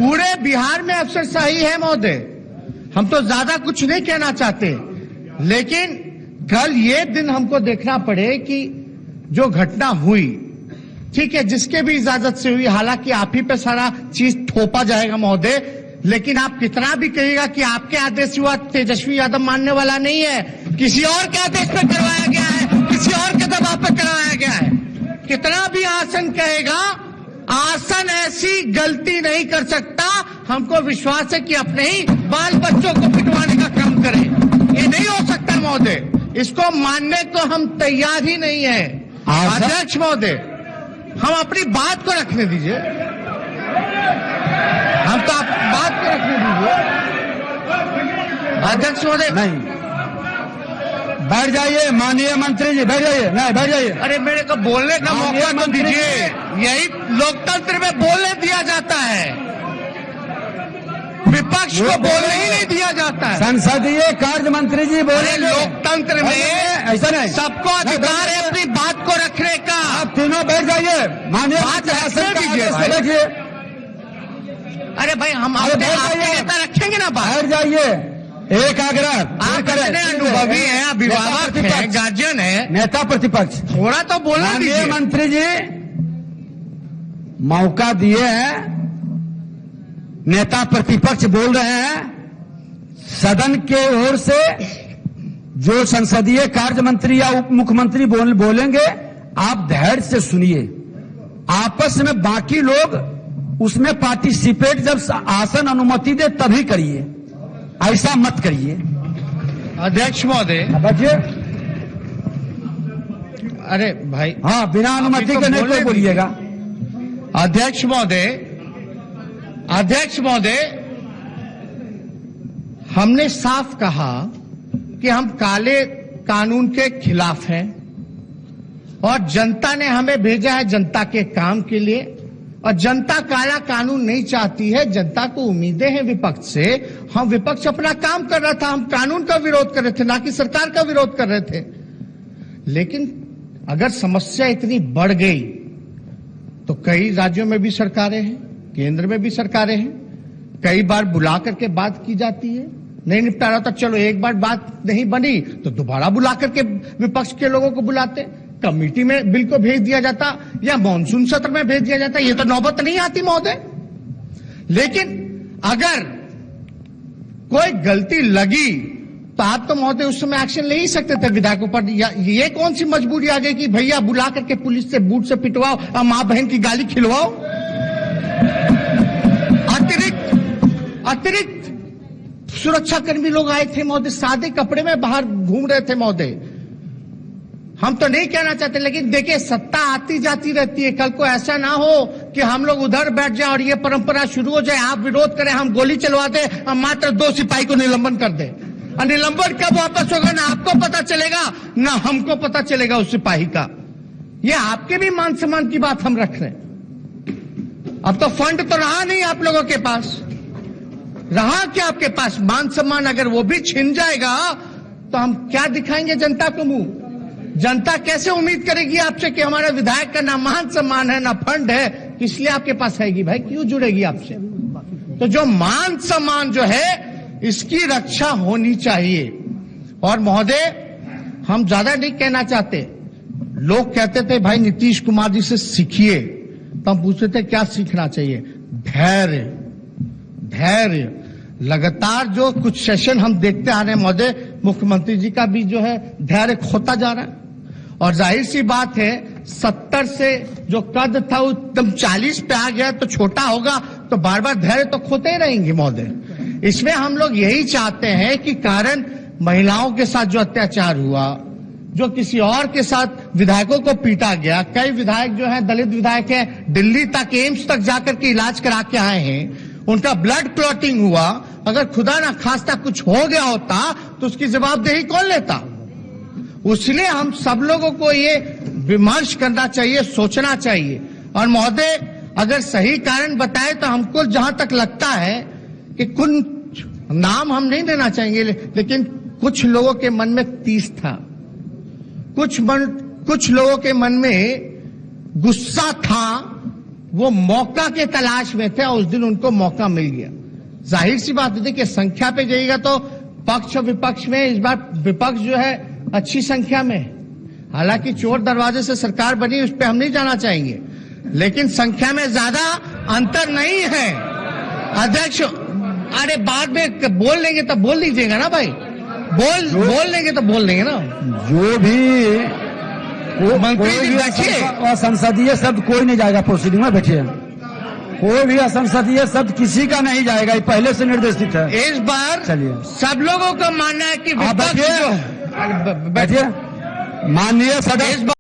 पूरे बिहार में अफसरशाही है महोदय। हम तो ज्यादा कुछ नहीं कहना चाहते, लेकिन कल ये दिन हमको देखना पड़े कि जो घटना हुई, ठीक है, जिसके भी इजाजत से हुई, हालांकि आप ही पे सारा चीज थोपा जाएगा महोदय, लेकिन आप कितना भी कहिएगा कि आपके आदेश हुआ, तेजस्वी यादव मानने वाला नहीं है, किसी और के आदेश पे करवाया गया है, किसी और के दबाव पे करवाया गया है। कितना भी आसन कहेगा, आसन ऐसी गलती नहीं कर सकता। हमको विश्वास है कि अपने ही बाल बच्चों को पिटवाने का काम करे। ये नहीं हो सकता महोदय, इसको मानने को हम तैयार ही नहीं है। अध्यक्ष महोदय, हम अपनी बात को रखने दीजिए, हम तो आप बात को रखने दीजिए। अध्यक्ष महोदय, नहीं, बैठ जाइए माननीय मंत्री जी, बैठ जाइए। नहीं, बैठ जाइए। अरे मेरे को बोलने का मौका तो दीजिए, यही लोकतंत्र में बोलने दिया जाता है, विपक्ष को बोलने ही नहीं दिया जाता है। संसदीय कार्य मंत्री जी बोले, लोकतंत्र में ऐसा नहीं, सबको अधिकार है अपनी बात को रखने का। आप तीनों बैठ जाइए, माननीय बात रखने दीजिए। बैठिए। अरे भाई, हम अपने नेता रखेंगे ना बात। बैठ जाइए। एक आग्रह, आप इतने अनुभवी हैं, अभिभावक हैं, गार्जियन है, नेता प्रतिपक्ष, थोड़ा तो बोलना दीजिए। मंत्री जी मौका दिए हैं, नेता प्रतिपक्ष बोल रहे हैं, सदन के ओर से जो संसदीय कार्य मंत्री या उप मुख्यमंत्री बोलेंगे, आप धैर्य से सुनिए। आपस में बाकी लोग उसमें पार्टिसिपेट जब आसन अनुमति दे तभी करिए, ऐसा मत करिए। अध्यक्ष महोदय, बचिए। अरे भाई, हाँ, बिना अनुमति के नहीं कोई बोलिएगा। अध्यक्ष महोदय, अध्यक्ष महोदय, हमने साफ कहा कि हम काले कानून के खिलाफ हैं और जनता ने हमें भेजा है जनता के काम के लिए, और जनता काला कानून नहीं चाहती है। जनता को उम्मीदें हैं विपक्ष से। हम विपक्ष अपना काम कर रहा था, हम कानून का विरोध कर रहे थे, ना कि सरकार का विरोध कर रहे थे। लेकिन अगर समस्या इतनी बढ़ गई तो कई राज्यों में भी सरकारें हैं, केंद्र में भी सरकारें हैं, कई बार बुला करके बात की जाती है, नहीं निपटा रहा था, चलो एक बार बात नहीं बनी तो दोबारा बुला करके विपक्ष के लोगों को बुलाते, कमेटी में बिल को भेज दिया जाता या मॉनसून सत्र में भेज दिया जाता। ये तो नौबत नहीं आती महोदय। लेकिन अगर कोई गलती लगी तो आप तो महोदय उस समय एक्शन ले ही सकते थे विधायकों पर। ये कौन सी मजबूरी आ गई कि भैया बुला करके पुलिस से बूट से पिटवाओ और मां बहन की गाली खिलवाओ। अतिरिक्त सुरक्षाकर्मी लोग आए थे महोदय, सादे कपड़े में बाहर घूम रहे थे महोदय। हम तो नहीं कहना चाहते, लेकिन देखिए सत्ता आती जाती रहती है। कल को ऐसा ना हो कि हम लोग उधर बैठ जाए और ये परंपरा शुरू हो जाए, आप विरोध करें, हम गोली चलवा दें और मात्र 2 सिपाही को निलंबन कर दें। और निलंबन कब वापस होगा ना आपको पता चलेगा ना हमको पता चलेगा उस सिपाही का। ये आपके भी मान सम्मान की बात हम रख रहे हैं। अब तो फंड तो रहा नहीं आप लोगों के पास, रहा क्या आपके पास मान सम्मान? अगर वो भी छिन जाएगा तो हम क्या दिखाएंगे जनता को मुंह? जनता कैसे उम्मीद करेगी आपसे कि हमारे विधायक का ना मान सम्मान है ना फंड है, किस लिए आपके पास आएगी भाई? क्यों जुड़ेगी आपसे? तो जो मान सम्मान जो है इसकी रक्षा होनी चाहिए। और महोदय, हम ज्यादा नहीं कहना चाहते। लोग कहते थे भाई नीतीश कुमार जी से सीखिए, तो हम पूछते थे क्या सीखना चाहिए? धैर्य। धैर्य। लगातार जो कुछ सेशन हम देखते आ रहे हैं महोदय, मुख्यमंत्री जी का भी जो है धैर्य खोता जा रहा है। और जाहिर सी बात है 70 से जो कद था वो एकदम 40 पे आ गया तो छोटा होगा, तो बार बार धैर्य तो खोते ही रहेंगे महोदय। इसमें हम लोग यही चाहते हैं कि कारण महिलाओं के साथ जो अत्याचार हुआ, जो किसी और के साथ विधायकों को पीटा गया, कई विधायक जो है दलित विधायक है, दिल्ली तक एम्स तक जाकर के इलाज करा के आए हैं, उनका ब्लड क्लॉटिंग हुआ। अगर खुदा ना खास्ता कुछ हो गया होता तो उसकी जवाबदेही कौन लेता? इसलिए हम सब लोगों को ये विमर्श करना चाहिए, सोचना चाहिए। और महोदय, अगर सही कारण बताए तो हमको जहां तक लगता है कि कुछ नाम हम नहीं लेना चाहेंगे, लेकिन कुछ लोगों के मन में तीस था, कुछ लोगों के मन में गुस्सा था वो मौका के तलाश में थे और उस दिन उनको मौका मिल गया। जाहिर सी बात है कि संख्या पे जाइएगा तो पक्ष और विपक्ष में इस बार विपक्ष जो है अच्छी संख्या में, हालांकि चोर दरवाजे से सरकार बनी, उस पर हम नहीं जाना चाहेंगे, लेकिन संख्या में ज्यादा अंतर नहीं है। अध्यक्ष, अरे बाद में बोल लेंगे तब बोल दीजिएगा ना भाई, बोल लेंगे तो बोल लेंगे ना। जो भी मंत्री जी बैठिए, असंसदीय शब्द कोई नहीं जाएगा प्रोसीडिंग में, बैठिए। कोई भी असंसदीय शब्द किसी का नहीं जाएगा, ये पहले से निर्देशित है। इस बार चलिए, सब लोगों का मानना है कि विपक्ष जो बैठिए। माननीय सदस्य